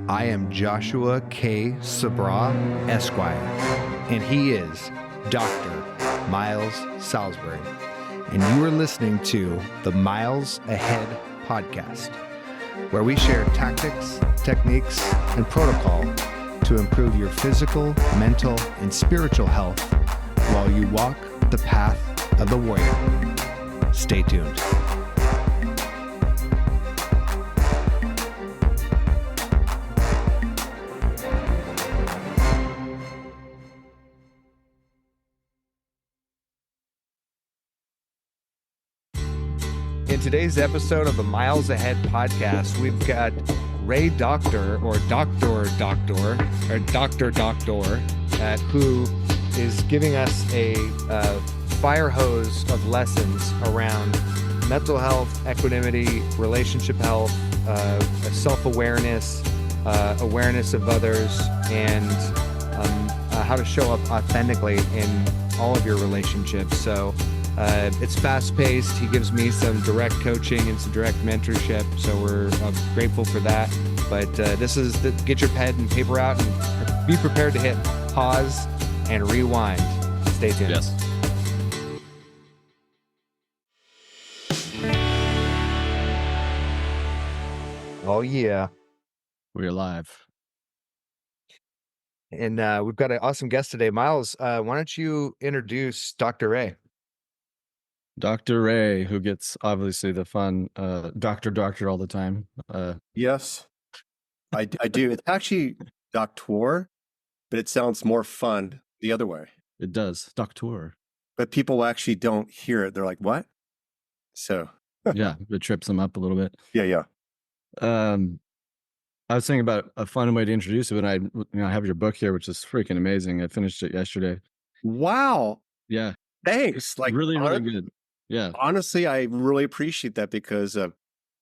I am Joshua K. Sabra, Esquire, and he is Dr. Miles Salisbury. And you are listening to the Miles Ahead podcast, where we share tactics, techniques, and protocol to improve your physical, mental, and spiritual health while you walk the path of the warrior. Stay tuned. In today's episode of the Miles Ahead podcast, we've got Ray Doktor, or Doktor, who is giving us a fire hose of lessons around mental health, equanimity, relationship health, self-awareness, awareness of others, and how to show up authentically in all of your relationships. So it's fast-paced. He gives me some direct coaching and some direct mentorship, so we're grateful for that. But this is get your pen and paper out and be prepared to hit pause and rewind. Stay tuned. Yes. Oh, yeah. We're live. And we've got an awesome guest today. Miles, why don't you introduce Dr. Ray? Dr. Ray, who gets obviously the fun doctor all the time. Yes, I do. It's actually Doktor, but it sounds more fun the other way. It does. Doktor. But people actually don't hear it. They're like, what? So. Yeah, it trips them up a little bit. Yeah. I was thinking about a fun way to introduce it, and I have your book here, which is freaking amazing. I finished it yesterday. Wow. Yeah. Thanks. Like really good. Yeah. Honestly, I really appreciate that because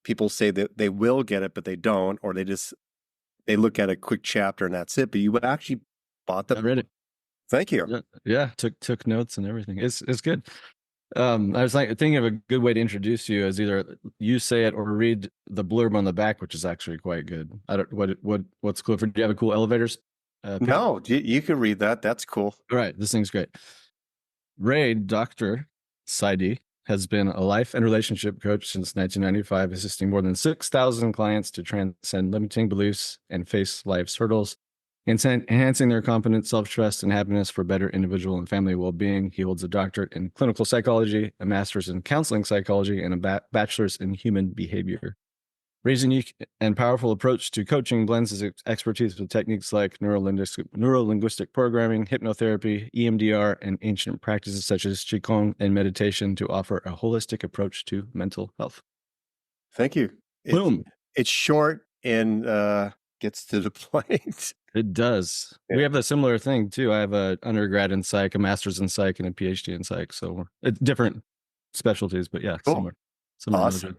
people say that they will get it, but they don't, or they look at a quick chapter and that's it. But you actually bought the. I read it. Thank you. Yeah. Took notes and everything. It's good. I was thinking of a good way to introduce you as either you say it or read the blurb on the back, which is actually quite good. I don't what's cool for. Do you have a cool elevators? No, you can read that. That's cool. All right, this thing's great. Ray Dr. Saidi has been a life and relationship coach since 1995, assisting more than 6,000 clients to transcend limiting beliefs and face life's hurdles, enhancing their confidence, self-trust, and happiness for better individual and family well-being. He holds a doctorate in clinical psychology, a master's in counseling psychology, and a bachelor's in human behavior. Ray's unique and powerful approach to coaching blends his expertise with techniques like neuro-linguistic programming, hypnotherapy, EMDR, and ancient practices such as Qigong and meditation to offer a holistic approach to mental health. Thank you. Boom. It's short and gets to the point. It does. Yeah. We have a similar thing too. I have an undergrad in psych, a master's in psych, and a PhD in psych. So it's different specialties, but yeah, cool. Similar. Awesome.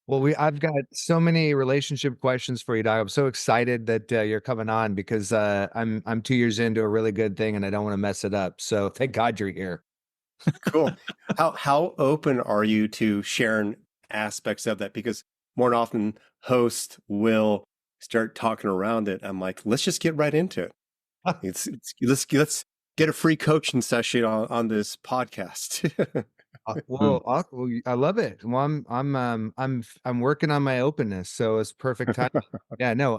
Well, I've got so many relationship questions for you, Doc. I'm so excited that you're coming on because I'm 2 years into a really good thing and I don't want to mess it up. So thank God you're here. Cool. How open are you to sharing aspects of that? Because more than often, hosts will start talking around it. I'm like, let's just get right into it. Let's get a free coaching session on this podcast. Well, I love it. Well, I'm working on my openness, so it's perfect time. Yeah, no.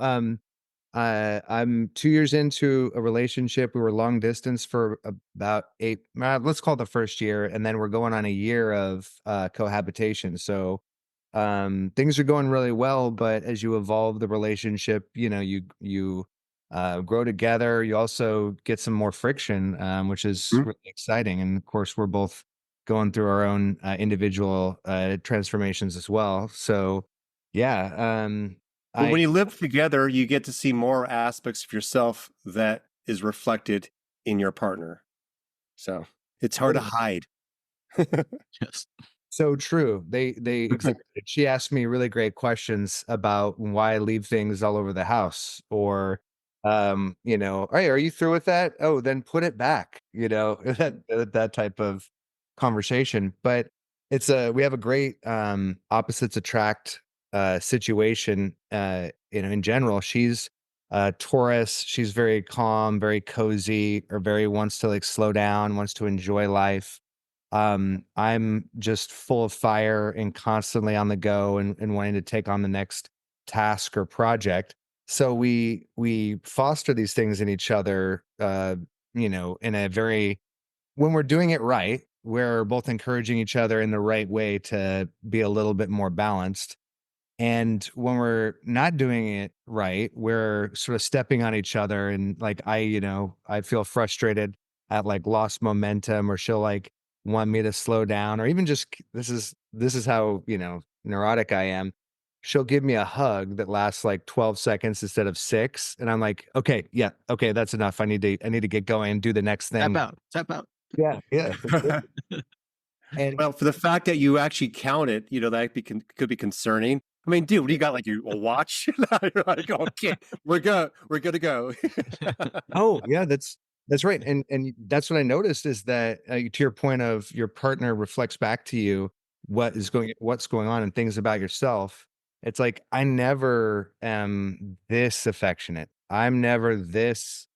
I'm 2 years into a relationship. We were long distance for about 8. Let's call it the first year, and then we're going on a year of cohabitation. So things are going really well. But as you evolve the relationship, you grow together. You also get some more friction, which is really exciting. And of course, we're both going through our own individual transformations as well. So, yeah. When you live together, you get to see more aspects of yourself that is reflected in your partner. So it's hard to hide. Yes. So true. They she asked me really great questions about why I leave things all over the house, or hey, are you through with that? Oh, then put it back. That type of conversation. But it's we have a great opposites attract situation, in general. She's Taurus. She's very calm, very cozy, or very wants to like slow down, wants to enjoy life. I'm just full of fire and constantly on the go and wanting to take on the next task or project. So we foster these things in each other, in a very when we're doing it right, we're both encouraging each other in the right way to be a little bit more balanced. And when we're not doing it right, we're sort of stepping on each other. And like, I feel frustrated at like lost momentum, or she'll like want me to slow down, or even just this is how, neurotic I am. She'll give me a hug that lasts like 12 seconds instead of 6. And I'm like, okay, yeah, okay, that's enough. I need to get going and do the next Tap thing. out, tap out. Yeah, yeah. And Well, for the fact that you actually count it, that could be concerning. I mean, dude, what do you got? Like a watch? You're like, okay, we're good to go. oh, yeah, that's right. And that's what I noticed is that, to your point of your partner reflects back to you what's going on and things about yourself. It's like I never am this affectionate. I'm never this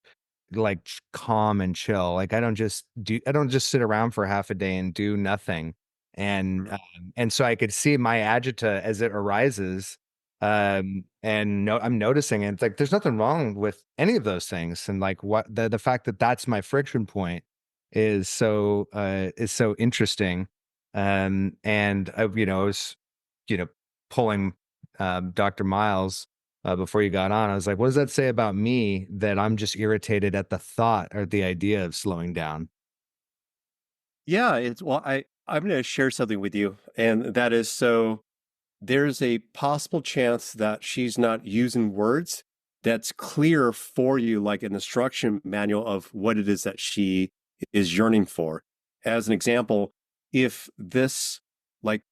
like calm and chill. Like I don't just sit around for half a day and do nothing. And Mhm. and so I could see my agita as it arises. And no, I'm noticing it. It's like there's nothing wrong with any of those things. And like what the fact that that's my friction point is so interesting. And I was, you know, pulling Dr. Miles before you got on. I was like, what does that say about me that I'm just irritated at the thought or the idea of slowing down? Yeah, I'm going to share something with you, and that is so there's a possible chance that she's not using words that's clear for you, like an instruction manual of what it is that she is yearning for. As an example, if this like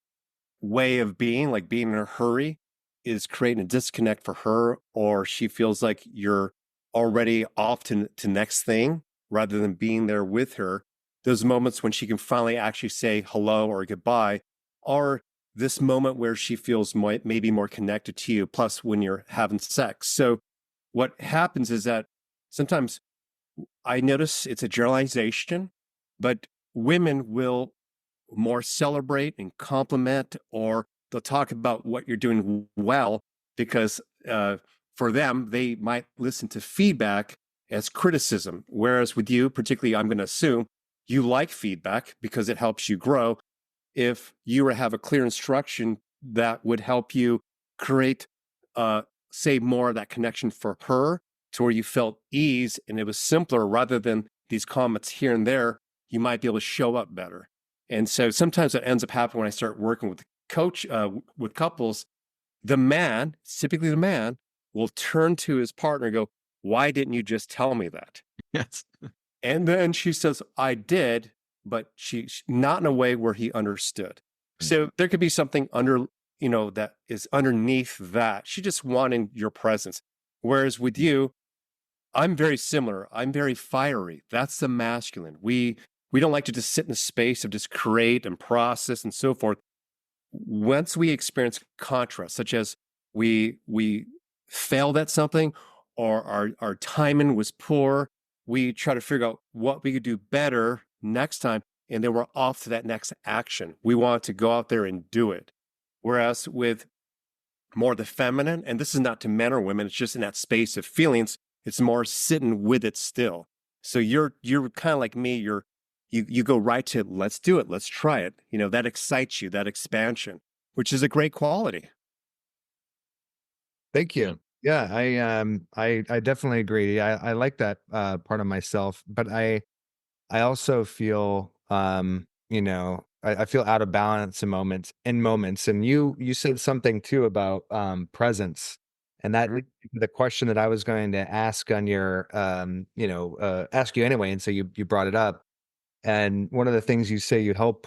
way of being, like being in a hurry, is creating a disconnect for her, or she feels like you're already off to next thing rather than being there with her, those moments when she can finally actually say hello or goodbye are this moment where she feels maybe more connected to you, plus when you're having sex. So what happens is that sometimes I notice it's a generalization, but women will more celebrate and compliment, or they'll talk about what you're doing well because for them, they might listen to feedback as criticism. Whereas with you, particularly, I'm going to assume you like feedback because it helps you grow. If you were to have a clear instruction that would help you create, uh, say, more of that connection for her to where you felt ease and it was simpler rather than these comments here and there, you might be able to show up better. And so sometimes what ends up happening when I start working with with couples, the man, typically the man, will turn to his partner and go, "Why didn't you just tell me that?" Yes. And then she says, "I did," but not in a way where he understood. So there could be something that is underneath that. She just wanted your presence. Whereas with you, I'm very similar. I'm very fiery. That's the masculine. We don't like to just sit in a space of just create and process and so forth. Once we experience contrast, such as we failed at something or our timing was poor, we try to figure out what we could do better next time, and then we're off to that next action. We want to go out there and do it. Whereas with more the feminine, and this is not to men or women, it's just in that space of feelings, it's more sitting with it still. So you're kind of like me, you go right to let's do it, let's try it. That excites you, that expansion, which is a great quality. Thank you. Yeah, I definitely agree. I like that part of myself, but I also feel I feel out of balance in moments. And you said something too about presence. And that Mhm. leads me to the question that I was going to ask on your ask you anyway. And so you brought it up. And one of the things you say you help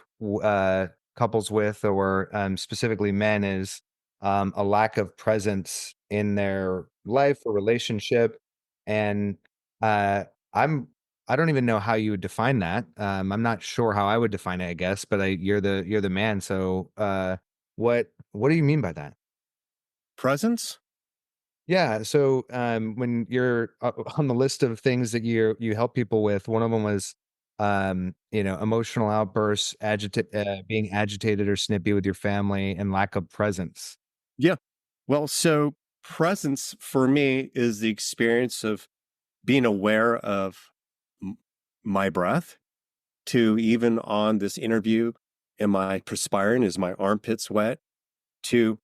couples with, or specifically men, is a lack of presence in their life or relationship. And uh, I'm I don't even know how you would define that. I'm not sure how I would define it. I guess, but you're the man. So what do you mean by that? presence? Yeah. So when you're on the list of things that you help people with, one of them was emotional outbursts, being agitated or snippy with your family, and lack of presence. Yeah. Well, so presence for me is the experience of being aware of m- my breath, to even on this interview, am I perspiring? Is my armpits wet? To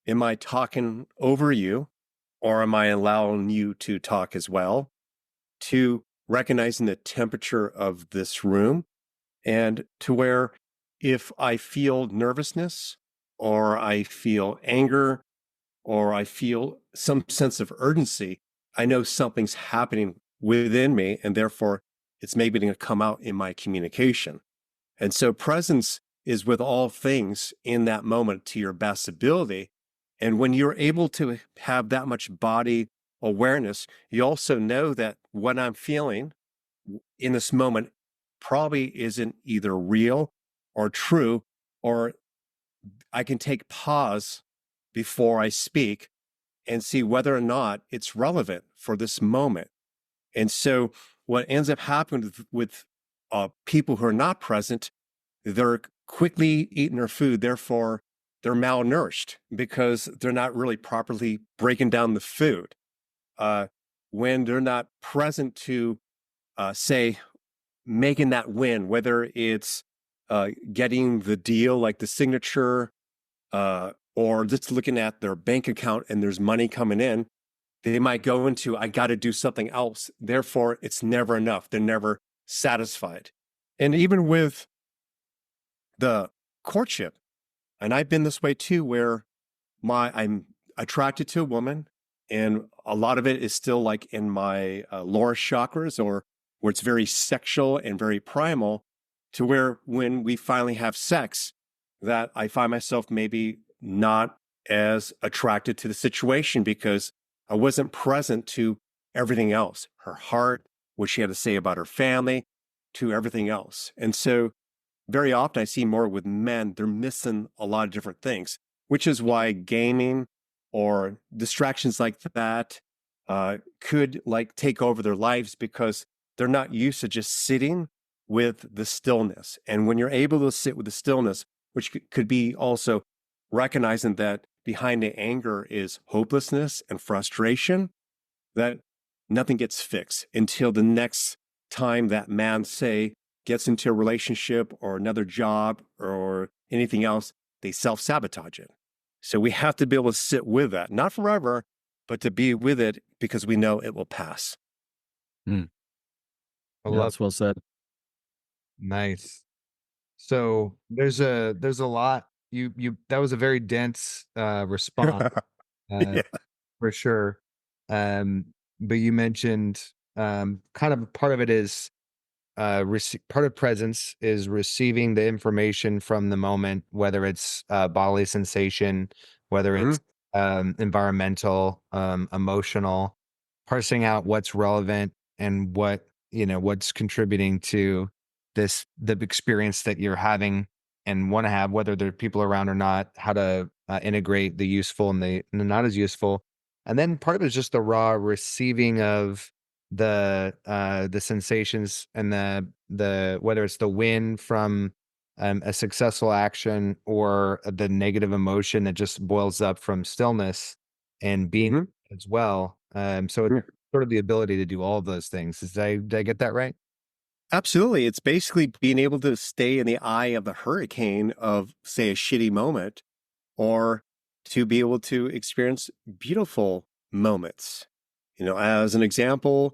am I talking over you or am I allowing you to talk as well? To recognizing the temperature of this room, and to where if I feel nervousness or I feel anger or I feel some sense of urgency, I know something's happening within me, and therefore it's maybe going to come out in my communication. And so presence is with all things in that moment to your best ability. And when you're able to have that much body awareness, you also know that what I'm feeling in this moment probably isn't either real or true, or I can take pause before I speak and see whether or not it's relevant for this moment. And so what ends up happening with people who are not present, they're quickly eating their food. Therefore, they're malnourished because they're not really properly breaking down the food. Uh, when they're not present to, say, making that win, whether it's getting the deal like the signature, or just looking at their bank account and there's money coming in, they might go into, I got to do something else. Therefore, it's never enough. They're never satisfied. And even with the courtship, and I've been this way too, where I'm attracted to a woman, and a lot of it is still like in my lower chakras, or where it's very sexual and very primal, to where when we finally have sex, that I find myself maybe not as attracted to the situation because I wasn't present to everything else, her heart, what she had to say about her family, to everything else. And so very often I see more with men, they're missing a lot of different things, which is why gaming or distractions like that could like take over their lives because they're not used to just sitting with the stillness. And when you're able to sit with the stillness, which could be also recognizing that behind the anger is hopelessness and frustration, that nothing gets fixed until the next time that man, say, gets into a relationship or another job or anything else, they self sabotage it. So we have to be able to sit with that, not forever, but to be with it because we know it will pass. Mm. I Yeah, love that's well said. Nice. So there's a lot. You that was a very dense response, uh, Yeah. for sure. Um, but you mentioned kind of part of it is part of presence is receiving the information from the moment, whether it's bodily sensation, whether Mhm. it's environmental, emotional, parsing out what's relevant and what's contributing to the experience that you're having and want to have, whether there are people around or not, how to integrate the useful and the not as useful. And then part of it is just the raw receiving of the sensations and the whether it's the win from a successful action or the negative emotion that just boils up from stillness and being Mhm. as well. So it's Yeah. sort of the ability to do all of those things. Did I get that right? Absolutely. It's basically being able to stay in the eye of the hurricane of, say, a shitty moment, or to be able to experience beautiful moments. You know, as an example,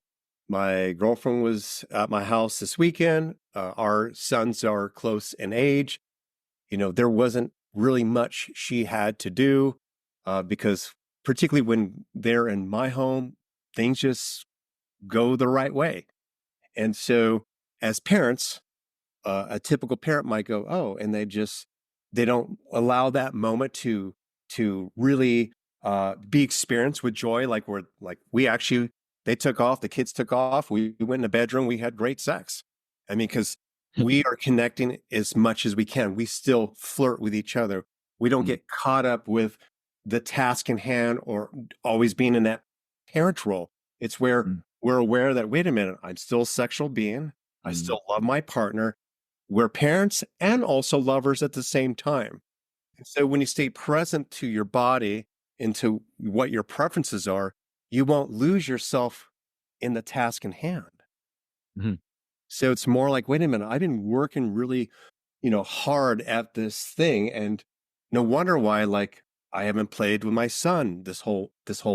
my girlfriend was at my house this weekend. Our sons are close in age. You know, there wasn't really much she had to do because, particularly when they're in my home, things just go the right way. And so, as parents, a typical parent might go, "Oh," and they don't allow that moment to really be experienced with joy. Like we actually, they took off, the kids took off, we went in the bedroom, we had great sex. I mean, because we are connecting as much as we can. We still flirt with each other. We don't Mm. get caught up with the task in hand or always being in that parent role. It's where we're aware that, wait a minute, I'm still a sexual being. I still love my partner. We're parents and also lovers at the same time. And so when you stay present to your body and to what your preferences are, you won't lose yourself in the task in hand. Mhm. So it's more like, wait a minute, I've been working really, hard at this thing. And no wonder why, like, I haven't played with my son this whole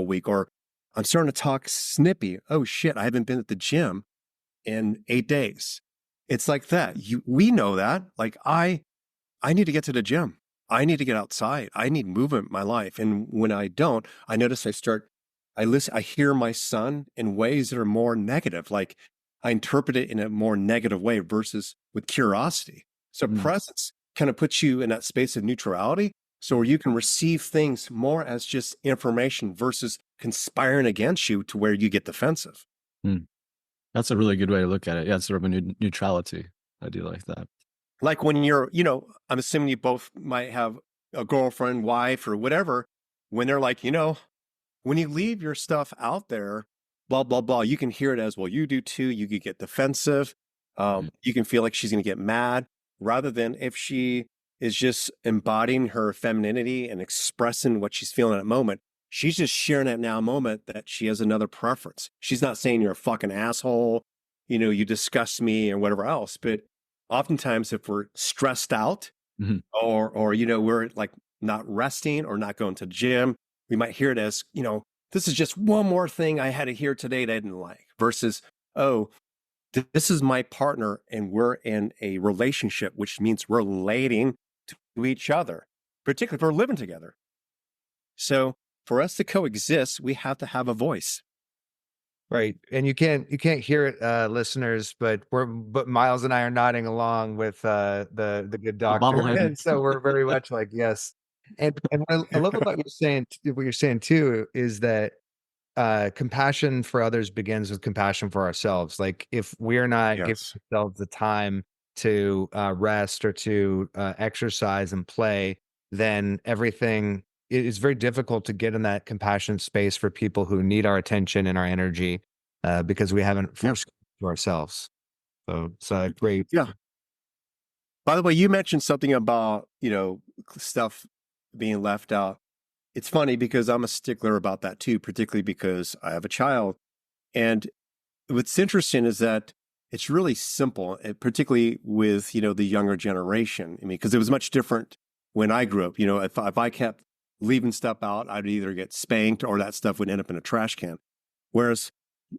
week, or I'm starting to talk snippy. Oh shit, I haven't been at the gym in 8 days. It's like that. We know that. Like I need to get to the gym. I need to get outside. I need movement in my life. And when I don't, I notice I hear my son in ways that are more negative. Like I interpret it in a more negative way versus with curiosity. So presence kind of puts you in that space of neutrality. So where you can receive things more as just information versus conspiring against you to where you get defensive. That's a really good way to look at it. Yeah, it's sort of a neutrality. I do like that. Like when you're, I'm assuming you both might have a girlfriend, wife, or whatever, when they're like, when you leave your stuff out there, blah, blah, blah, you can hear it as, well, you do too. You could get defensive. You can feel like she's going to get mad rather than if she is just embodying her femininity and expressing what she's feeling at the moment. She's just sharing that now moment that she has another preference. She's not saying you're a fucking asshole, you disgust me and whatever else. But oftentimes if we're stressed out or we're like not resting or not going to the gym, we might hear it as, this is just one more thing I had to hear today that I didn't like versus, oh, this is my partner and we're in a relationship, which means we're relating to each other, particularly if we're living together. So for us to coexist, we have to have a voice. Right. And you can't hear it, listeners, but Miles and I are nodding along with the good doctor. bobblehead. And so we're very much like, yes. And what I love about what you're saying too is that compassion for others begins with compassion for ourselves. Like if we're not giving Yes. ourselves the time to rest or to exercise and play, then everything it is very difficult to get in that compassionate space for people who need our attention and our energy because we haven't first to ourselves. So it's a great. Yeah. By the way, you mentioned something about, stuff being left out. It's funny because I'm a stickler about that too, particularly because I have a child. And what's interesting is that it's really simple, particularly with, the younger generation. I mean, because it was much different when I grew up. If I kept leaving stuff out, I'd either get spanked or that stuff would end up in a trash can. Whereas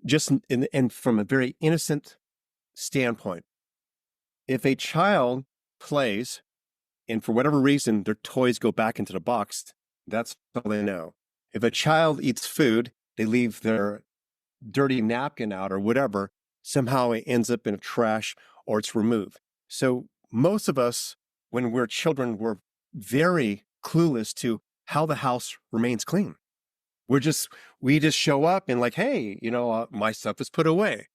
just and from a very innocent standpoint, if a child plays and for whatever reason their toys go back into the box, that's all they know. If a child eats food, they leave their dirty napkin out or whatever, somehow it ends up in a trash or it's removed. So most of us, when we're children, we're very clueless to how the house remains clean. We just show up and like, hey, my stuff is put away.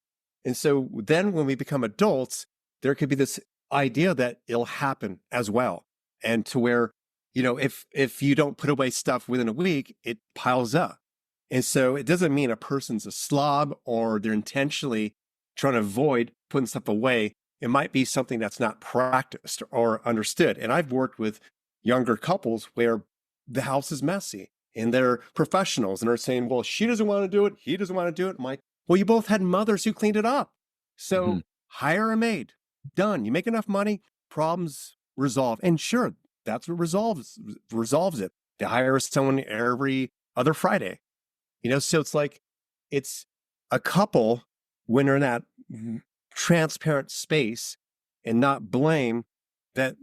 And so then when we become adults, there could be this idea that it'll happen as well. And to where, if you don't put away stuff within a week, it piles up. And so it doesn't mean a person's a slob or they're intentionally trying to avoid putting stuff away. It might be something that's not practiced or understood. And I've worked with younger couples where the house is messy and they're professionals and are saying, well, she doesn't want to do it. He doesn't want to do it. I'm like, well, you both had mothers who cleaned it up. So hire a maid. Done. You make enough money, problems resolved. And sure, that's what resolves it. They hire someone every other Friday. So it's like, it's a couple when they're in that transparent space and not blame that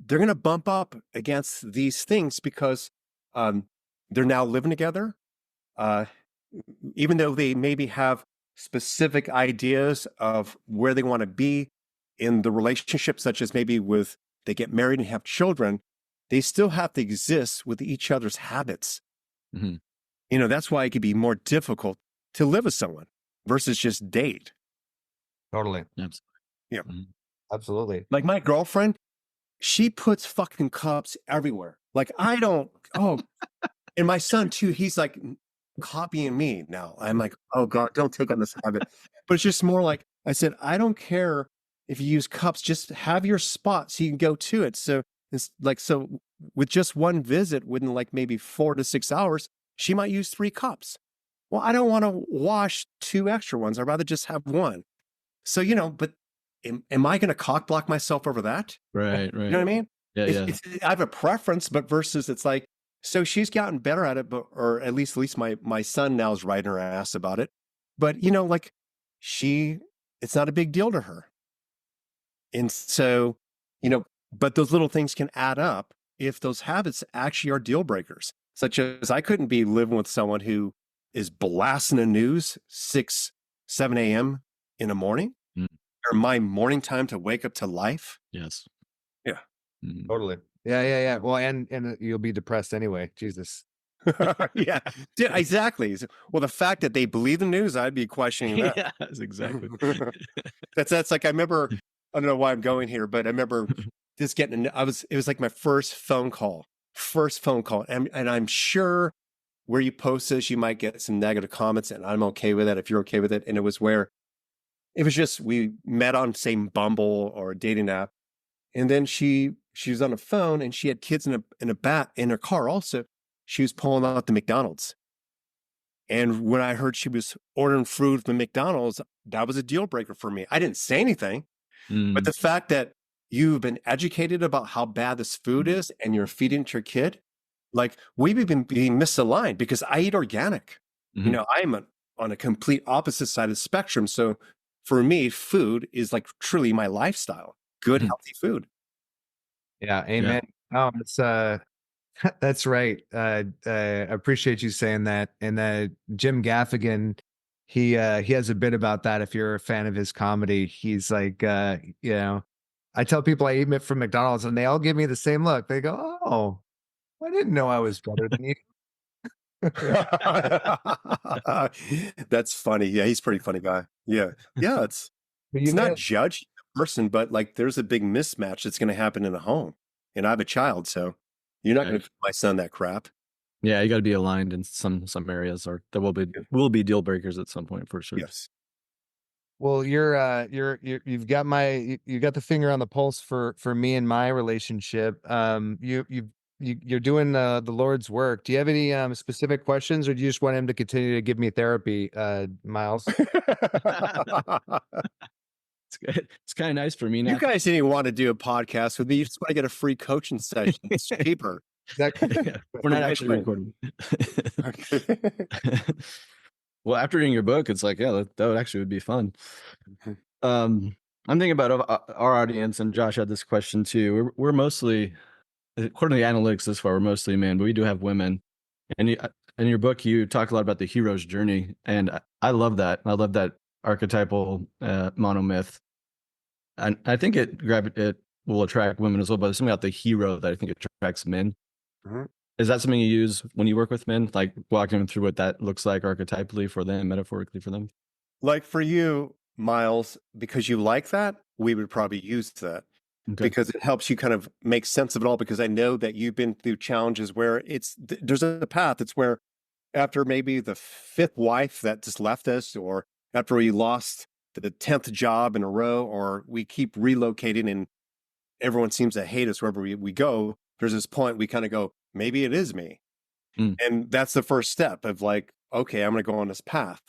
they're going to bump up against these things because they're now living together. Even though they maybe have specific ideas of where they want to be in the relationship, such as maybe they get married and have children, they still have to exist with each other's habits. That's why it could be more difficult to live with someone versus just date. Totally. Absolutely. Yeah. Absolutely. Like my girlfriend, she puts fucking cups everywhere. Like And my son too, he's like copying me now. I'm like, oh God, don't take on this habit. But it's just more like I said, I don't care if you use cups, just have your spot so you can go to it. So it's like, so with just one visit within like maybe 4 to 6 hours, she might use 3 cups. Well, I don't want to wash 2 extra ones. I'd rather just have one. So, but am I going to cock block myself over that? Right, You know right. what I mean? Yeah, yeah. I have a preference, but versus it's like, so she's gotten better at it, but, or at least my son now is riding her ass about it. But, like it's not a big deal to her. And so, but those little things can add up if those habits actually are deal breakers, such as I couldn't be living with someone who is blasting the news 6, 7 a.m. in the morning, Mm. or my morning time to wake up to life. Yes. Yeah. Mm. Totally. Yeah. Well, and you'll be depressed anyway. Jesus. Yeah, exactly. Well, the fact that they believe the news, I'd be questioning that. Yes, exactly. That's like, I remember, I don't know why I'm going here, but I remember just getting, it was like my first phone call. And I'm sure where you post this, you might get some negative comments, and I'm okay with that if you're okay with it. And it was where it was just, we met on same Bumble or a dating app. And then she was on a phone, and she had kids in her car also. She was pulling out the McDonald's. And when I heard she was ordering food from McDonald's, that was a deal breaker for me. I didn't say anything, but the fact that you've been educated about how bad this food is and you're feeding it to your kid, like we've been being misaligned because I eat organic. Mhm. I'm on a complete opposite side of the spectrum. So for me, food is like truly my lifestyle, good, Mhm. healthy food. Yeah. Amen. Oh, it's that's right. I appreciate you saying that. And Jim Gaffigan, he has a bit about that. If you're a fan of his comedy, he's like, I tell people I eat it from McDonald's, and they all give me the same look. They go, "Oh, I didn't know I was better than you." That's funny. Yeah, he's a pretty funny guy. Yeah. Yeah, But it's you not guys, judging the person, but like there's a big mismatch that's going to happen in a home. And I have a child, so you're not going Right. to feed my son that crap. Yeah, you got to be aligned in some areas, or there will be deal breakers at some point for sure. Yes. well, you've got you got the finger on the pulse for me and my relationship. You're doing the Lord's work. Do you have any specific questions, or do you just want him to continue to give me therapy, Miles? It's good. It's kind of nice for me You not to. guys didn't even want to do a podcast with me. You just want to get a free coaching session. It's cheaper. Exactly. We're not Right actually away. recording. Okay. Well, after reading your book, it's like, yeah, that would actually be fun. I'm thinking about our audience, and Josh had this question too. We're mostly, according to the analytics this far, we're mostly men, but we do have women. And in your book, you talk a lot about the hero's journey, and I love that. I love that archetypal monomyth, and I think it will attract women as well. But there's something about the hero that I think attracts men. Mhm. Is that something you use when you work with men, like walking them through what that looks like archetypally for them, metaphorically for them? Like for you, Miles, because you like that, we would probably use that Okay. because it helps you kind of make sense of it all. Because I know that you've been through challenges where there's a path. It's where after maybe the 5th wife that just left us, or after we lost the 10th job in a row, or we keep relocating and everyone seems to hate us wherever we go, there's this point we kind of go, maybe it is me. Mm. And that's the first step of like, okay, I'm going to go on this path.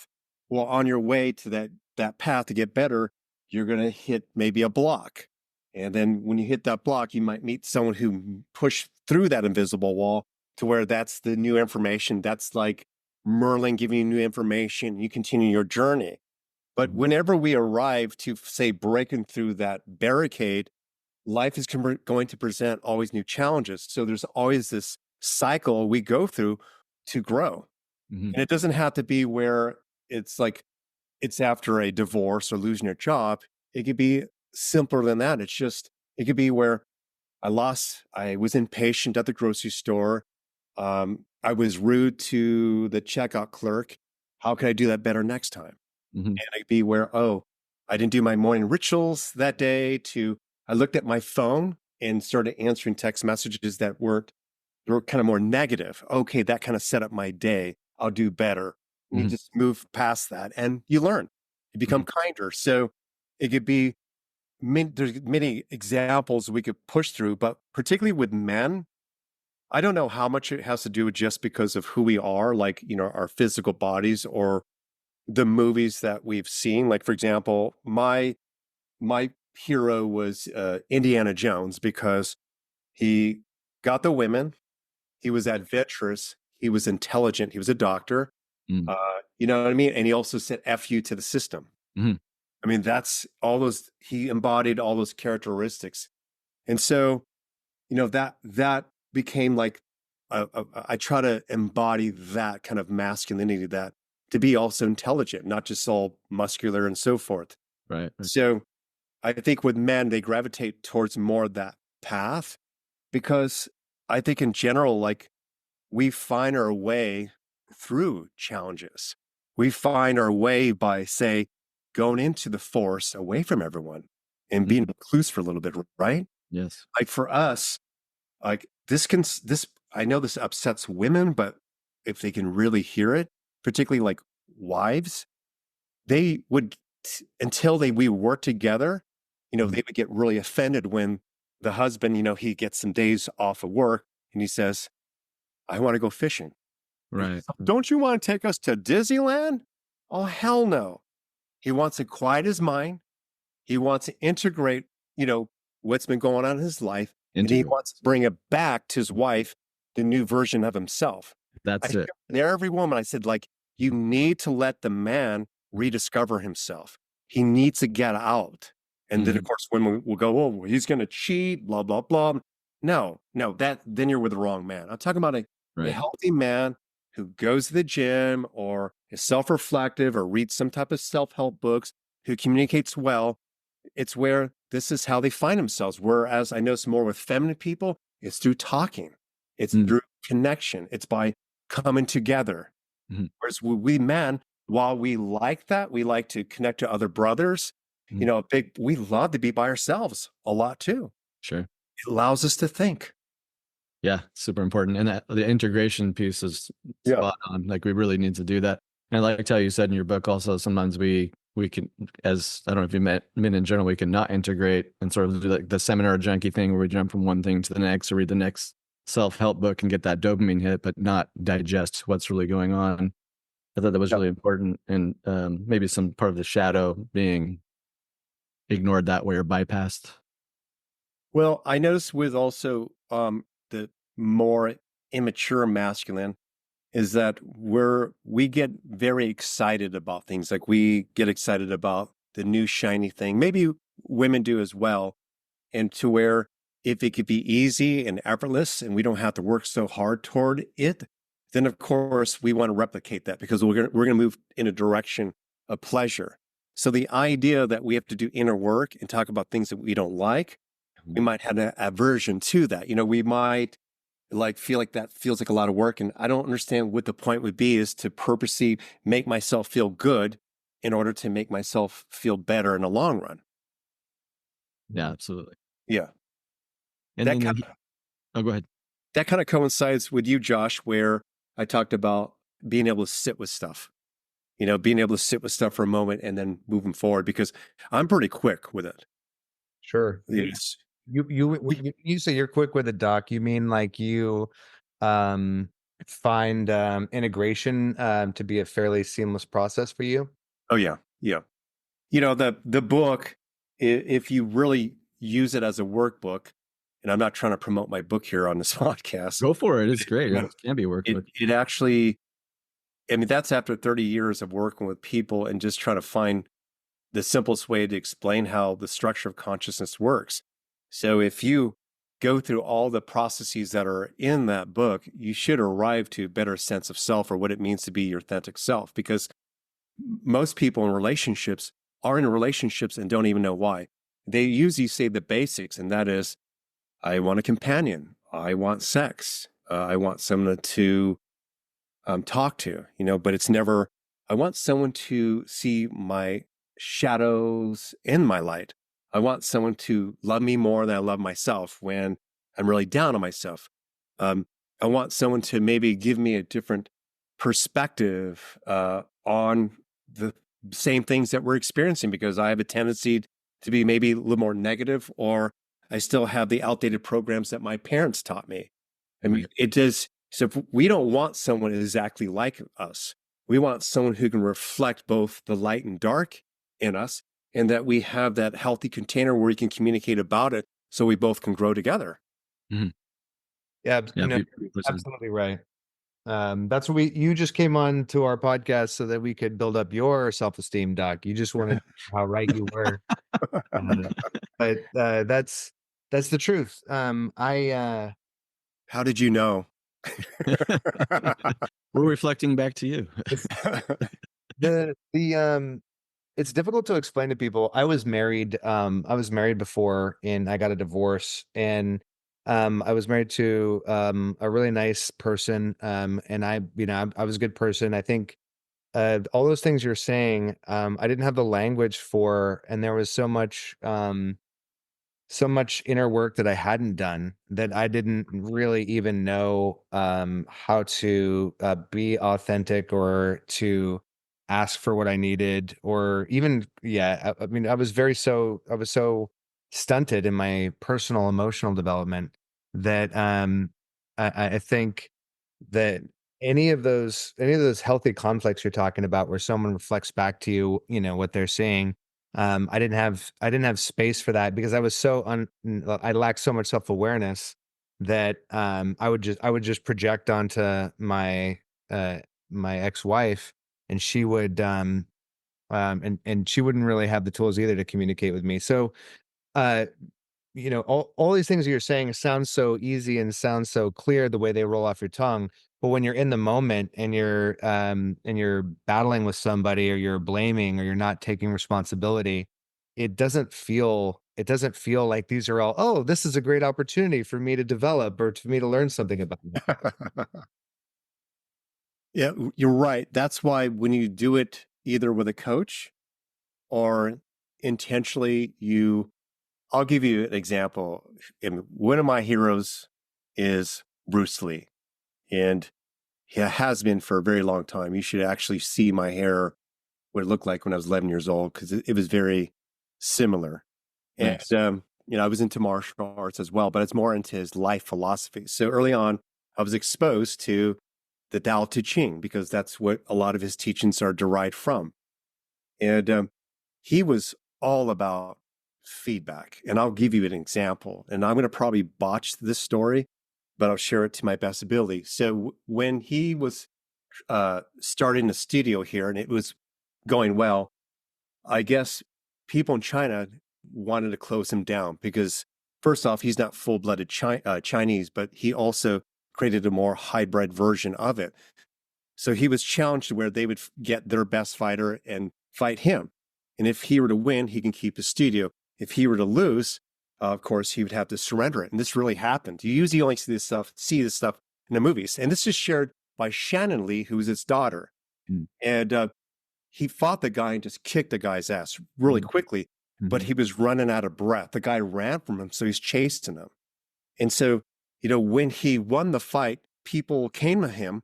Well, on your way to that path to get better, you're going to hit maybe a block. And then when you hit that block, you might meet someone who pushed through that invisible wall to where that's the new information. That's like Merlin giving you new information. You continue your journey. But whenever we arrive to, say, breaking through that barricade, life is going to present always new challenges. So there's always this cycle we go through to grow. Mhm. And it doesn't have to be where it's like it's after a divorce or losing your job. It could be simpler than that. It could be where I was impatient at the grocery store. I was rude to the checkout clerk. How can I do that better next time? Mhm. And it could be where, I didn't do my morning rituals that day, to I looked at my phone and started answering text messages that weren't they're kind of more negative. Okay, that kind of set up my day. I'll do better. And you Mhm. just move past that and you learn. You become Mhm. kinder. So it could be there's many examples we could push through, but particularly with men, I don't know how much it has to do with just because of who we are, like, our physical bodies or the movies that we've seen. Like, for example, my hero was Indiana Jones because he got the women, he was adventurous, he was intelligent, he was a doctor. Mm. You know what I mean? And he also said "F you" to the system. Mhm. I mean, that's all those. He embodied all those characteristics, and so that became like I try to embody that kind of masculinity, that to be also intelligent, not just all muscular and so forth. Right. Right. So I think with men, they gravitate towards more of that path because I think in general, like we find our way through challenges. We find our way by, say, going into the forest away from everyone and being Mhm. recluse for a little bit, right? Yes. Like for us, like this, I know this upsets women, but if they can really hear it, particularly like wives, they would until we work together, Mhm. they would get really offended when the husband, he gets some days off of work and he says, I want to go fishing. And he Right. says, don't you want to take us to Disneyland? Oh, hell no. He wants to quiet his mind. He wants to integrate, you know, what's been going on in his life. And he Integrate. wants to bring it back to his wife, the new version of himself. I That's hear it. in every woman, I said, like, you need to let the man rediscover himself. He needs to get out. And then, of Mhm. course, women will go, oh, well, he's going to cheat, blah, blah, blah. No, no, then you're with the wrong man. I'm talking about a Right. healthy man who goes to the gym or is self-reflective or reads some type of self-help books, who communicates well. It's where this is how they find themselves. Whereas I notice more with feminine people, it's through talking, it's Mm. through connection, it's by coming together. Mhm. Whereas we men, while we like that, we like to connect to other brothers. Mhm. We love to be by ourselves a lot too. Sure. It allows us to think. Yeah, super important. And that the integration piece is Yeah. spot on. Like we really need to do that. And like how you said in your book, also sometimes we can, as I don't know if you met men in general, we can not integrate and sort of do like the seminar junkie thing where we jump from one thing to the next or read the next self-help book and get that dopamine hit, but not digest what's really going on. I thought that was Yeah. really important, and maybe some part of the shadow being ignored that way or bypassed. Well, I notice with also the more immature masculine is that we get very excited about things. Like we get excited about the new shiny thing. Maybe women do as well. And to where if it could be easy and effortless and we don't have to work so hard toward it, then of course we want to replicate that because we're gonna move in a direction of pleasure. So the idea that we have to do inner work and talk about things that we don't like, we Mhm. might have an aversion to that. We might like feel like that feels like a lot of work. And I don't understand what the point would be is to purposely make myself feel good in order to make myself feel better in the long run. Yeah, absolutely. Yeah. And That then kind oh, go ahead. that kind of coincides with you, Josh, where I talked about being able to sit with stuff, being able to sit with stuff for a moment and then moving forward because I'm pretty quick with it. Sure. Yes. You say you're quick with a doc, you mean like you, um, find, integration, to be a fairly seamless process for you? Oh yeah. Yeah. The book, if you really use it as a workbook, and I'm not trying to promote my book here on this podcast, Go for it. It's great. you know, It can be a workbook. it actually, I mean, that's after 30 years of working with people and just trying to find the simplest way to explain how the structure of consciousness works. So if you go through all the processes that are in that book, you should arrive to a better sense of self or what it means to be your authentic self. Because most people in relationships are in relationships and don't even know why. They usually say the basics, and that is, I want a companion. I want sex. I want someone to talk to, but it's never, I want someone to see my shadows in my light. I want someone to love me more than I love myself when I'm really down on myself. Um, I want someone to maybe give me a different perspective on the same things that we're experiencing, because I have a tendency to be maybe a little more negative, or I still have the outdated programs that my parents taught me. I mean, it does. So if we don't want someone exactly like us. We want someone who can reflect both the light and dark in us, and that we have that healthy container where we can communicate about it so we both can grow together. Mhm. Yeah, Yeah, listen. absolutely right. That's what you just came on to our podcast so that we could build up your self-esteem, Doc. You just wanted to know how right you were. Uh, but that's the truth. How did you know? We're reflecting back to you. It's the it's difficult to explain to people. I was married before and I got a divorce, and I was married to a really nice person, and I was a good person. I think all those things you're saying, I didn't have the language for, and there was so much inner work that I hadn't done that I didn't really even know how to be authentic or to ask for what I needed, or even, yeah, I mean, I was so stunted in my personal emotional development that I think that any of those healthy conflicts you're talking about where someone reflects back to you, what they're saying, I didn't have space for that because I was I lacked so much self-awareness that I would just project onto uh my ex-wife, and she would and she wouldn't really have the tools either to communicate with me. So uh all these things that you're saying sound so easy and sound so clear the way they roll off your tongue, but when you're in the moment and you're battling with somebody, or you're blaming, or you're not taking responsibility, it doesn't feel like these are all, oh, this is a great opportunity for me to develop or for me to learn something about it. Yeah, you're right. That's why when you do it either with a coach or intentionally, I'll give you an example. One of my heroes is Bruce Lee, and he has been for a very long time. You should actually see my hair, what it looked like when I was 11 years old, because it was very similar. And, Nice. I was into martial arts as well, but it's more into his life philosophy. So early on, I was exposed to the Tao Te Ching, because that's what a lot of his teachings are derived from. And he was all about feedback. And I'll give you an example. And I'm going to probably botch this story, but I'll share it to my best ability. So when he was starting the studio here and it was going well, I guess people in China wanted to close him down because, first off, he's not full-blooded Chinese, but he also created a more hybrid version of it. So he was challenged to where they would get their best fighter and fight him. And if he were to win, he can keep his studio. If he were to lose, of course, he would have to surrender it. And this really happened. You usually only see this stuff in the movies. And this is shared by Shannon Lee, who was his daughter. Mm. And he fought the guy and just kicked the guy's ass really quickly, but he was running out of breath. The guy ran from him, so he's chasing him. And so, when he won the fight, people came to him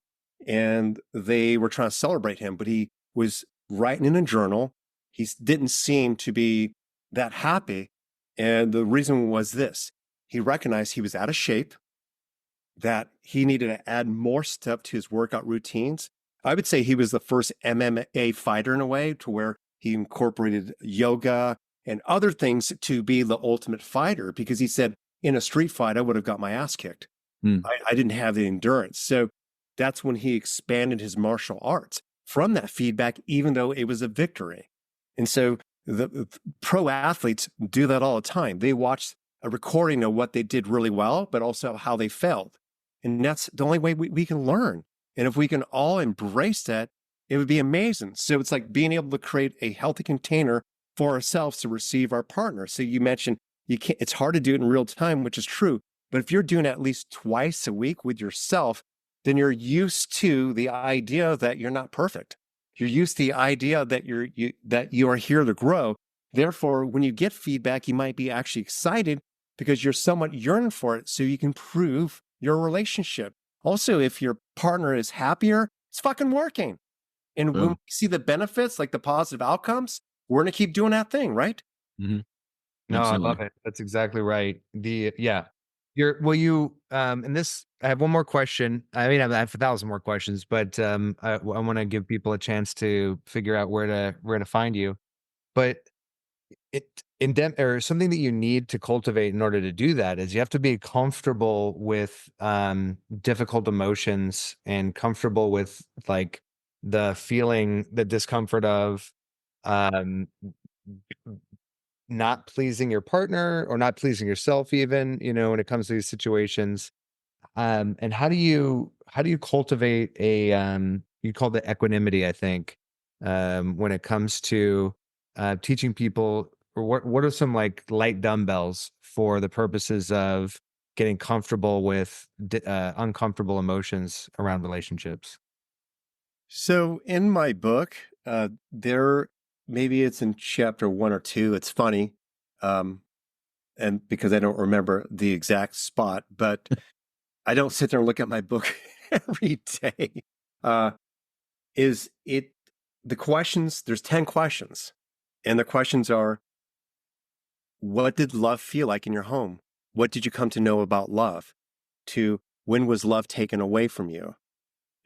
and they were trying to celebrate him, but he was writing in a journal. He didn't seem to be that happy. And the reason was this: he recognized he was out of shape, that he needed to add more stuff to his workout routines. I would say he was the first MMA fighter in a way, to where he incorporated yoga and other things to be the ultimate fighter, because he said, in a street fight, I would have got my ass kicked. Mm. I didn't have the endurance. So that's when he expanded his martial arts from that feedback, even though it was a victory. And so the pro athletes do that all the time. They watch a recording of what they did really well, but also how they failed. And that's the only way we can learn. And if we can all embrace that, it would be amazing. So it's like being able to create a healthy container for ourselves to receive our partner. So you mentioned it's hard to do it in real time, which is true. But if you're doing it at least twice a week with yourself, then you're used to the idea that you're not perfect. You're used to the idea that you are here to grow. Therefore, when you get feedback, you might be actually excited because you're somewhat yearning for it, so you can improve your relationship. Also, if your partner is happier, it's fucking working. And when we Boom. see the benefits, like the positive outcomes, we're going to keep doing that thing, right? Hmm. No, I love Absolutely. it. That's exactly right. Yeah. And this, I have one more question. I mean, I have 1,000 more questions, but I want to give people a chance to figure out where to find you. But or something that you need to cultivate in order to do that is you have to be comfortable with difficult emotions and comfortable with like the discomfort of um not pleasing your partner or not pleasing yourself even, when it comes to these situations. And how do you cultivate you call it equanimity, I think, when it comes to teaching people, or what are some like light dumbbells for the purposes of getting comfortable with uncomfortable emotions around relationships? So in my book, there maybe it's in chapter 1 or 2. It's funny, um, and because I don't remember the exact spot, but I don't sit there and look at my book every day. Uh, is it the questions? There's 10 questions, and the questions are: what did love feel like in your home? What did you come to know about love? To when was love taken away from you?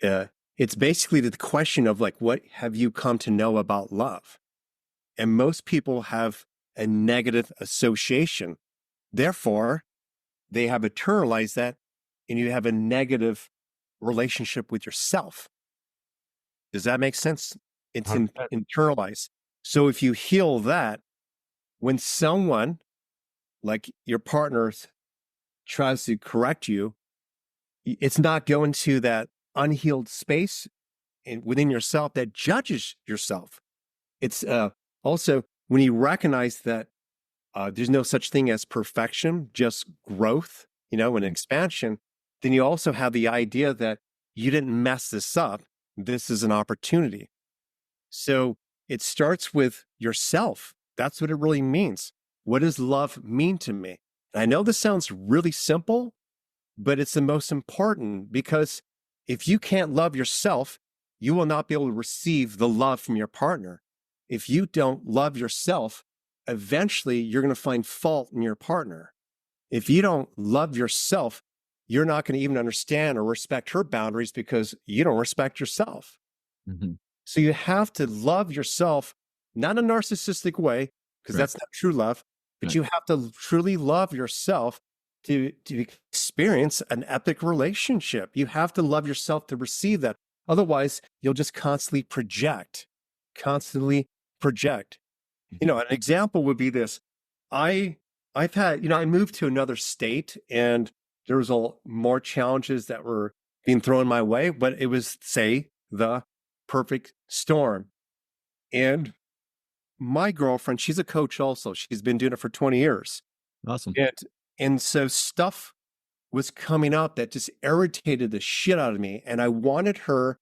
Uh, it's basically the question of like, what have you come to know about love? And most people have a negative association. Therefore, they have internalized that, and you have a negative relationship with yourself. Does that make sense? It's 100%. internalized. So if you heal that, when someone like your partner tries to correct you, it's not going to that unhealed space within yourself that judges yourself. It's also when you recognize that there's no such thing as perfection, just growth, and expansion, then you also have the idea that you didn't mess this up. This is an opportunity. So it starts with yourself. That's what it really means. What does love mean to me? And I know this sounds really simple, but it's the most important because if you can't love yourself, you will not be able to receive the love from your partner. If you don't love yourself, eventually you're going to find fault in your partner. If you don't love yourself, you're not going to even understand or respect her boundaries because you don't respect yourself. Hmm. So you have to love yourself, not in a narcissistic way, because Right. that's not true love, but Right. you have to truly love yourself to experience an epic relationship. You have to love yourself to receive that. Otherwise, you'll just constantly project. Mhm. An example would be this. I I've had, I moved to another state and there was more challenges that were being thrown my way, but it was, say, the perfect storm. And my girlfriend, she's a coach also. She's been doing it for 20 years. Awesome. And so stuff was coming up that just irritated the shit out of me. And I wanted her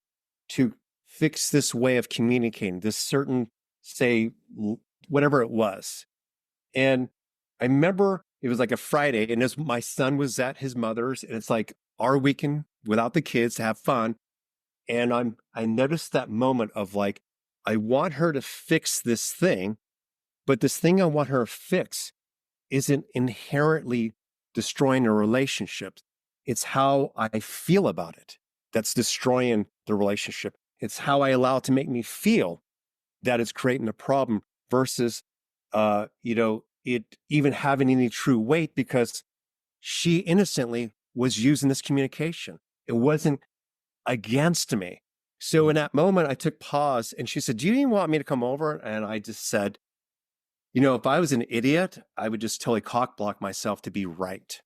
to fix this way of communicating, this certain, say, whatever it was. And I remember it was like a Friday, and my son was at his mother's, and it's like our weekend without the kids to have fun. And I noticed that moment of like, I want her to fix this thing, but this thing I want her to fix isn't inherently destroying a relationship. It's how I feel about it that's destroying the relationship. It's how I allow it to make me feel that it's creating a problem versus, it even having any true weight because she innocently was using this communication. It wasn't against me. So in that moment, I took pause and she said, "Do you even want me to come over?" And I just said, if I was an idiot, I would just totally cock block myself to be right.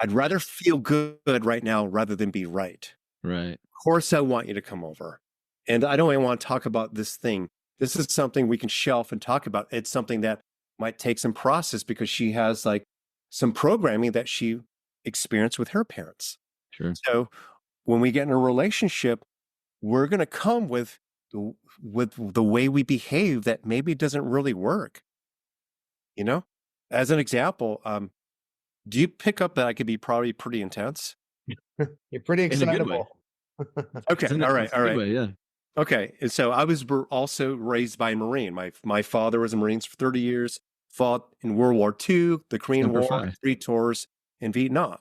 I'd rather feel good right now rather than be right. Right. Of course, I want you to come over. And I don't even want to talk about this thing. This is something we can shelf and talk about. It's something that might take some process because she has like some programming that she experienced with her parents. Sure. So when we get in a relationship, we're going to come with the way we behave that maybe doesn't really work. You know, as an example, do you pick up that I could be probably pretty intense? You're pretty in a good way. excitable. Okay. All right. It's a All good right. way, yeah. Okay. And so I was also raised by a Marine. My father was a Marines for 30 years, fought in World War II, the Korean Semper War, Fi. 3 tours in Vietnam.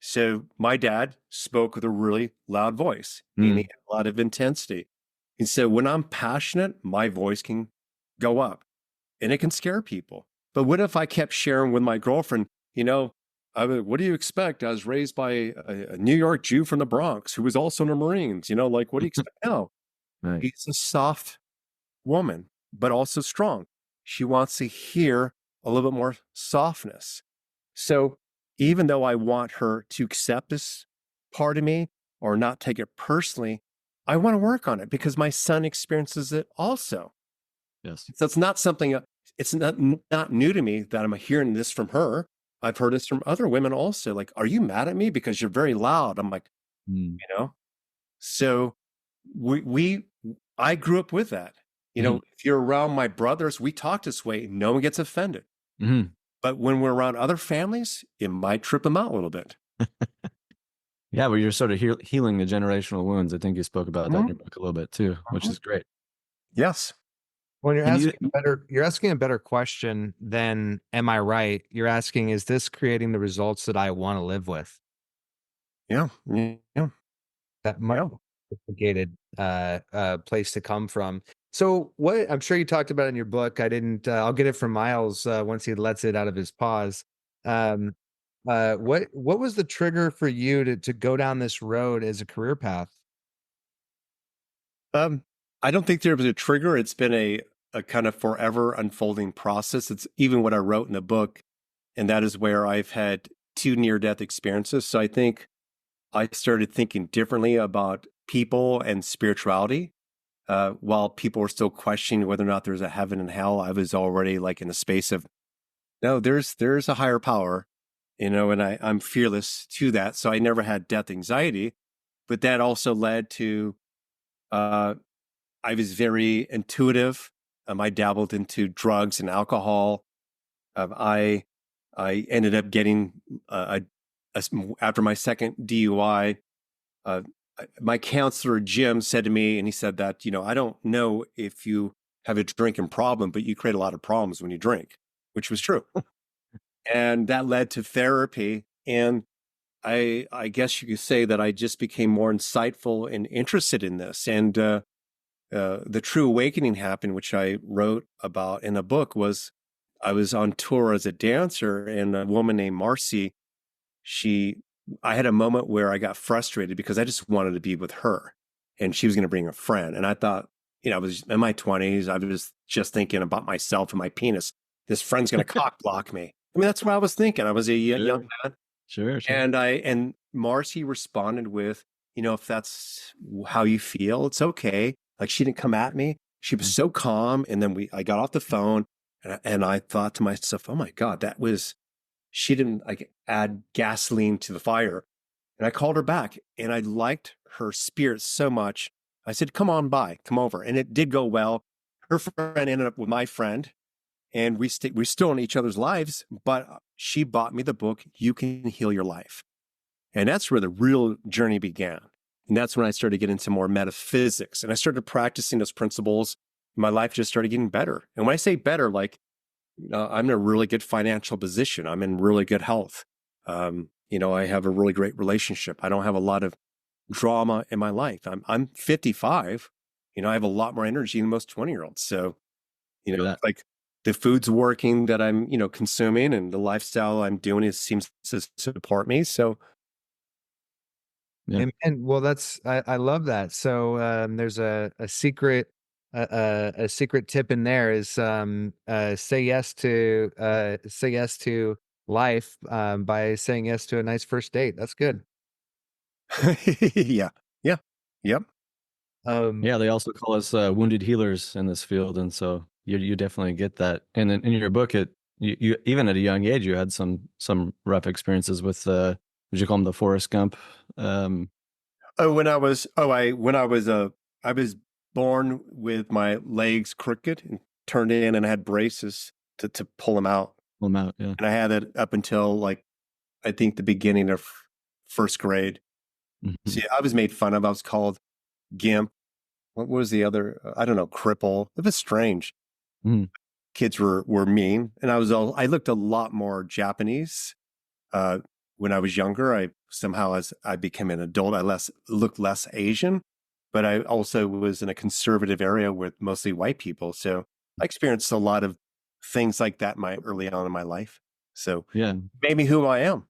So my dad spoke with a really loud voice and he Mm. had a lot of intensity. And so when I'm passionate, my voice can go up and it can scare people. But what if I kept sharing with my girlfriend, what do you expect? I was raised by a New York Jew from the Bronx who was also in the Marines, like, what do you expect? No, Right. she's a soft woman, but also strong. She wants to hear a little bit more softness. So even though I want her to accept this part of me or not take it personally, I want to work on it because my son experiences it also. Yes. So it's not something, it's not new to me that I'm hearing this from her. I've heard this from other women also. Like, are you mad at me because you're very loud? I'm like, Mm. you know, so I grew up with that. Mhm. If you're around my brothers, we talk this way. No one gets offended. Mhm. But when we're around other families, it might trip them out a little bit. Yeah, well, you're sort of healing the generational wounds. I think you spoke about that in Mhm, your book a little bit too, which mhm. is great. Yes. When And you you're asking a better question than "Am I right?" You're asking, "Is this creating the results that I wanna live with?" Yeah. Yeah. That much Yeah. complicated, place to come from. So, what I'm sure you talked about in your book, I didn't, I'll get it from Miles, once he lets it out of his paws. Um, what was the trigger for you to go down this road as a career path? Um, I don't think there was a trigger. It's been a kind of forever unfolding process. It's even what I wrote in the book, and that is where I've had 2 near-death experiences. So I think I started thinking differently about people and spirituality. While people were still questioning whether or not there's a heaven and hell, I was already like in a space of, no, there's a higher power, and I'm fearless to that. So I never had death anxiety, but that also led to uh, I was very intuitive. I dabbled into drugs and alcohol. Um, I I ended up getting after my second DUI. Uh, my counselor Jim said to me, and he said that I don't know if you have a drinking problem, but you create a lot of problems when you drink, which was true, and that led to therapy. And I guess you could say that I just became more insightful and interested in this. And the true awakening happened, which I wrote about in a book, was I was on tour as a dancer, and a woman named Marcy, she, I had a moment where I got frustrated because I just wanted to be with her, and she was going to bring a friend. And I thought, I was in my 20s. I was just thinking about myself and my penis. This friend's going to cock block me. I mean, that's what I was thinking. I was a young Sure. man. Sure. And Marcy responded with, if that's how you feel, it's okay. Like, she didn't come at me. She was Mm. so calm. And then I got off the phone, and I thought to myself, oh my God, she didn't like add gasoline to the fire. And I called her back, and I liked her spirit so much. I said, come on by, come over. And it did go well. Her friend ended up with my friend, and we're still in each other's lives, but she bought me the book, You Can Heal Your Life. And that's where the real journey began. And that's when I started getting into more metaphysics, and I started practicing those principles. My life just started getting better. And when I say better, like, I'm in a really good financial position. I'm in really good health. I have a really great relationship. I don't have a lot of drama in my life. I'm 55. I have a lot more energy than most 20-year-olds. So, Look at that. like, the food's working that I'm, consuming, and the lifestyle I'm doing seems to support me. So, Yeah. And well, I love that. So, there's a secret a secret tip in there is, say yes to life, by saying yes to a nice first date. That's good. yeah, yeah, yep. Um, Yeah, they also call us wounded healers in this field, and so you definitely get that. And in your book, you even at a young age, you had some rough experiences with would you call them the Forrest Gump? Um, Oh, I was born with my legs crooked and turned in, and I had braces to pull them out. pull 'em out. Yeah. And I had it up until, like, I think the beginning of first grade. Mhm. See, I was made fun of. I was called Gimp. What was the other? I don't know, cripple. It was strange. Mhm. Kids were mean, and I looked a lot more Japanese uh, when I was younger. I somehow, as I became an adult, I looked less Asian, but I also was in a conservative area with mostly white people. So I experienced a lot of things like that early on in my life. So Yeah, made me who I am.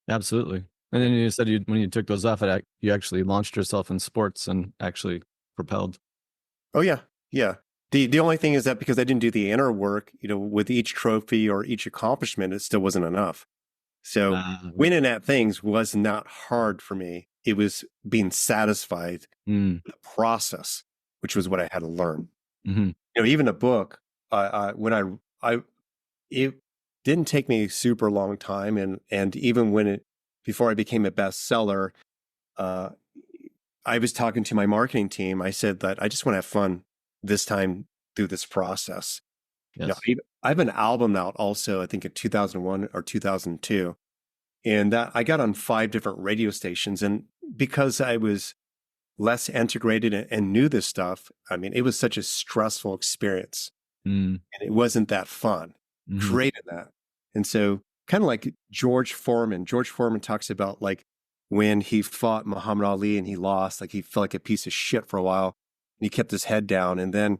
absolutely. And then you said when you took those off, you actually launched yourself in sports and actually propelled. Oh yeah, yeah. The only thing is that because I didn't do the inner work, with each trophy or each accomplishment, it still wasn't enough. So Right. winning at things was not hard for me. It was being satisfied Mm. with the process, which was what I had to learn. Hmm. Even a book, when I it didn't take me a super long time, and even before I became a bestseller, uh, I was talking to my marketing team. I said that I just want to have fun this time through this process. Yes. I have an album out also, I think in 2001 or 2002, and that I got on 5 different radio stations. And because I was less integrated and knew this stuff, I mean, it was such a stressful experience Mm. and it wasn't that fun Hmm. creating that. And so kind of like George Foreman talks about like when he fought Muhammad Ali and he lost, like he felt like a piece of shit for a while and he kept his head down. And then,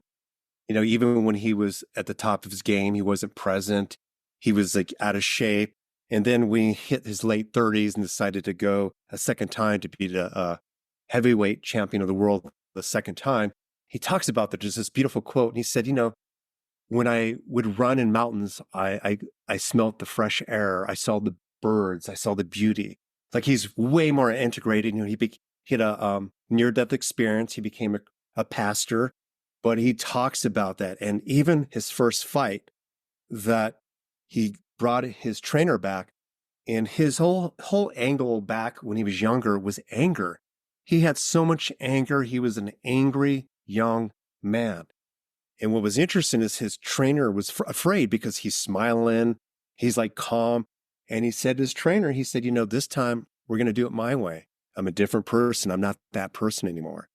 even when he was at the top of his game, he wasn't present. He was like out of shape. And then when he hit his late 30s and decided to go a second time to be the heavyweight champion of the world the second time, he talks about that. There's this beautiful quote. And he said, when I would run in mountains, I smelt the fresh air. I saw the birds. I saw the beauty. Like he's way more integrated. He had a near-death experience. He became a pastor, but he talks about that. And even his first fight, that he brought his trainer back, and his whole angle back when he was younger was anger. He had so much anger. He was an angry young man. And what was interesting is his trainer was afraid because he's smiling, he's like calm. And he said to his trainer, he said, this time we're going to do it my way. I'm a different person. I'm not that person anymore.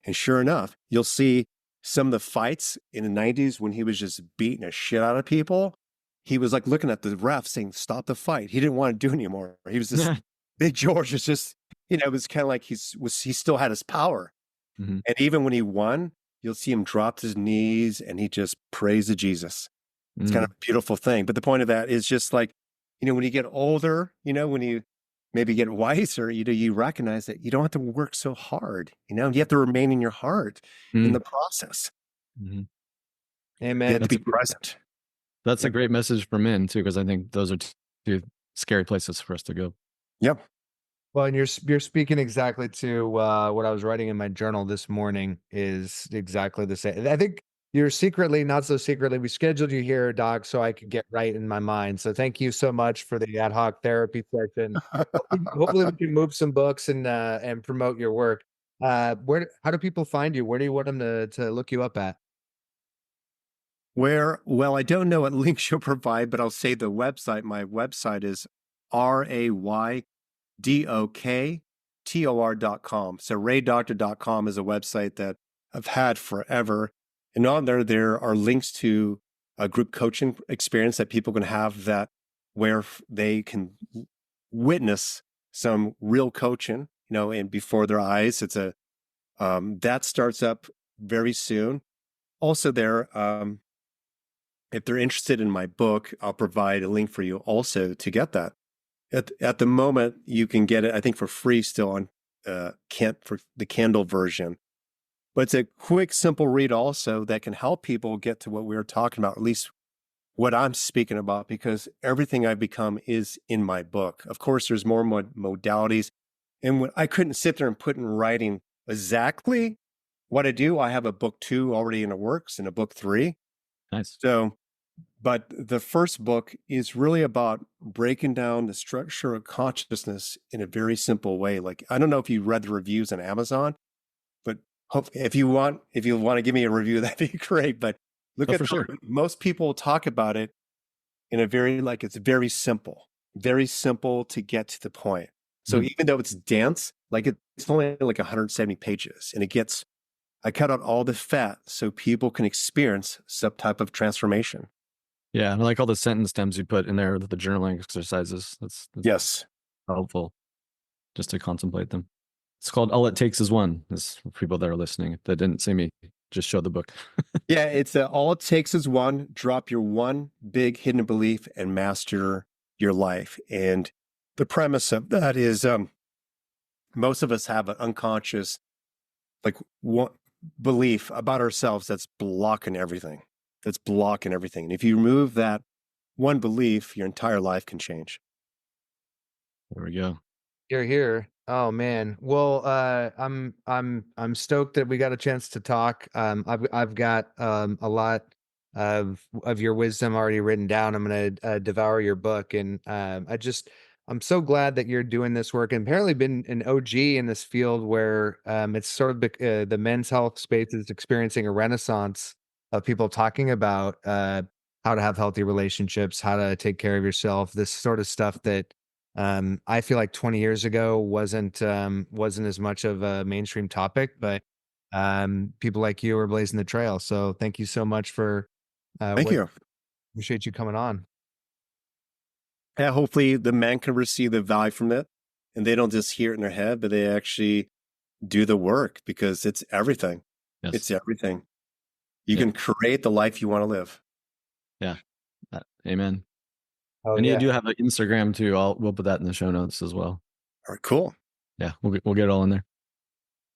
And sure enough, you'll see some of the fights in the 90s when he was just beating the shit out of people. He was like looking at the ref saying, stop the fight. He didn't want to do anymore. He was just, Big George was just, it was kind of like he still had his power. Hmm. And even when he won, you'll see him drop his knees and he just prays to Jesus. It's kind of Mm. a beautiful thing. But the point of that is just like, when you get older, when you maybe get wiser, you recognize that you don't have to work so hard, you have to remain in your heart in Mm. the process. Hmm. You Amen. have to That's be present. that's a Yep. great message for men too, because I think those are two scary places for us to go. Yep. Well, and you're speaking exactly to what I was writing in my journal this morning is exactly the same. I think you're secretly, not so secretly, we scheduled you here, Doc, so I could get right in my mind. So thank you so much for the ad hoc therapy session. Hopefully we can move some books and promote your work. How do people find you? Where do you want them to look you up at? Well, I don't know what links you'll provide, but I'll say the website. My website is raydoktor.com. So raydoctor.com is a website that I've had forever. And on there are links to a group coaching experience that people can have that where they can witness some real coaching, and before their eyes. It's that starts up very soon. Also there, if they're interested in my book, I'll provide a link for you also to get that. At the moment, you can get it, I think, for free still on for the Kindle version. But it's a quick, simple read also that can help people get to what we were talking about, at least what I'm speaking about, because everything I've become is in my book. Of course, there's more modalities. And when I couldn't sit there and put in writing exactly what I do, I have a book 2 already in the works and a book 3. Nice. So, but the first book is really about breaking down the structure of consciousness in a very simple way. Like, I don't know if you read the reviews on Amazon, but if you want to give me a review, that'd be great. But look Oh, at for sure. most people talk about it in a very, like, it's very simple to get to the point. So Mhm. even though it's dense, like it's only like 170 pages, and I cut out all the fat so people can experience some type of transformation. Yeah, and I like all the sentence stems you put in there with the journaling exercises. That's Yes. helpful just to contemplate them. It's called All It Takes Is One. This for people that are listening that didn't see me just show the book. Yeah, it's all it takes is one. Drop your one big hidden belief and master your life. And the premise of that is most of us have an unconscious like one belief about ourselves that's blocking everything. That's blocking everything. And if you remove that one belief, your entire life can change. There we go. You're here. Oh man. Well, I'm stoked that we got a chance to talk. I've got a lot of your wisdom already written down. I'm gonna devour your book, and I'm so glad that you're doing this work, and apparently been an OG in this field where it's sort of the men's health space is experiencing a renaissance of people talking about how to have healthy relationships, how to take care of yourself, this sort of stuff that I feel like 20 years ago wasn't as much of a mainstream topic, but people like you are blazing the trail. So thank you so much for Thank what you. appreciate you coming on. Yeah, hopefully the men can receive the value from it and they don't just hear it in their head, but they actually do the work because it's everything. Yes. It's everything. You Yeah. can create the life you want to live. Yeah. Amen. Oh And you yeah. do have an Instagram too. We'll put that in the show notes as well. All right, cool. Yeah, we'll get it all in there.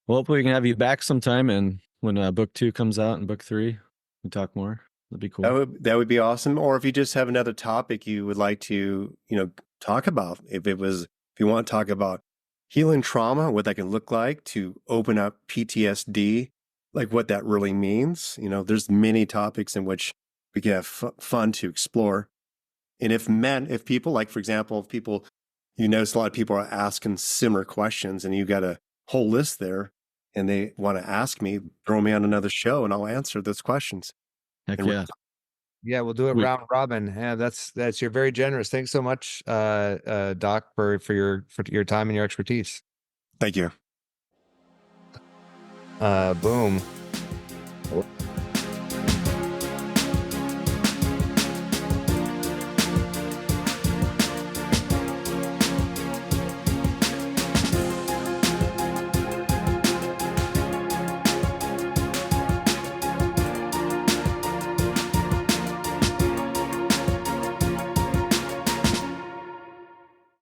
Well, hopefully we can have you back sometime, and when book 2 comes out and book 3, we talk more. That'd be cool. That would be awesome. Or if you just have another topic you would like to, talk about, if you want to talk about healing trauma, what that can look like to open up PTSD, like what that really means. There's many topics in which we can have fun to explore. And if people, like, for example, if people, notice a lot of people are asking similar questions and you got a whole list there and they want to ask me, throw me on another show and I'll answer those questions. Heck And yeah. Yeah, we'll do it Sweet. round robin. Yeah, that's you're very generous. Thanks so much, Doc, for your time and your expertise. Thank you. Boom.